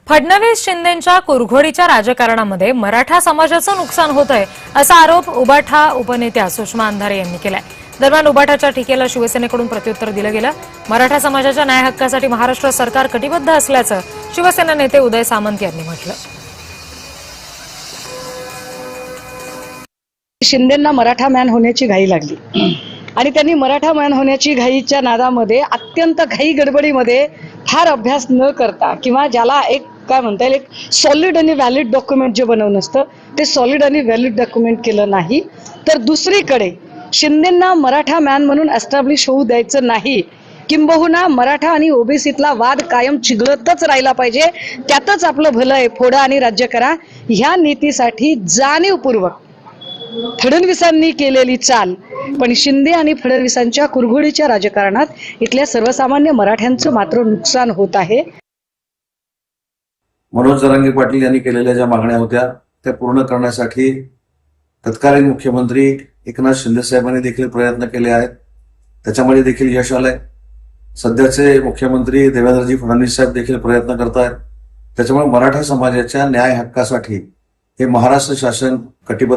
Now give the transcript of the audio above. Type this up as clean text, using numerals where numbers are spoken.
फडणवीस शिंदेंच्या कुरघोडीच्या राजकारणामध्ये मराठा समाजाचं नुकसान होत आहे असा आरोप उबाठा उपनेत्या सुषमा अंधारे यांनी केलाय। दरम्यान उबाठाच्या टीकेला शिवसेनेकडून प्रत्युत्तर दिलं गेलं। मराठा समाजाच्या न्याय हक्कासाठी महाराष्ट्र सरकार कटिबद्ध असल्याचं शिवसेना नेते उदय सामंत यांनी म्हटलं। शिंदेंना मराठा मॅन होण्याची घाई लागली आणि त्यांनी मराठा मॅन होण्याची घाईच्या नादामध्ये अत्यंत घाई गडबडीमध्ये फार अभ्यास न करता किंवा ज्याला एक काय म्हणता येईल एक सॉलिड आणि व्हॅलिड डॉक्युमेंट जे बनवून असतं ते सॉलिड आणि व्हॅलिड डॉक्युमेंट केलं नाही, तर दुसरीकडे शिंदेंना मराठा मॅन म्हणून एस्टॅब्लिश होऊ द्यायचं नाही, किंबहुना मराठा आणि ओबीसीतला वाद कायम चिघळतच राहिला पाहिजे, त्यातच आपलं भलं आहे, फोडा आणि राज्य करा ह्या नीतीसाठी जाणीवपूर्वक फडणवीसांनी केलेली चाल। पण शिंदे आणि फडणवीसांच्या कुरघोडीच्या राजकारणात इथल्या सर्वसामान्य मराठ्यांचं मात्र नुकसान होत आहे। मनोज जरांगे पाटील यांनी केलेल्या ज्या मागण्या होत्या त्या पूर्ण करण्यासाठी तत्कालीन मुख्यमंत्री एकनाथ शिंदे साहेबांनी देखील प्रयत्न केले आहेत, त्याच्यामध्ये देखील यश आलंय। सध्याचे मुख्यमंत्री देवेंद्रजी फडणवीस साहेब देखील प्रयत्न करतायत, त्याच्यामुळे मराठा समाजाच्या न्याय हक्कासाठी हे महाराष्ट्र शासन कटिबद्ध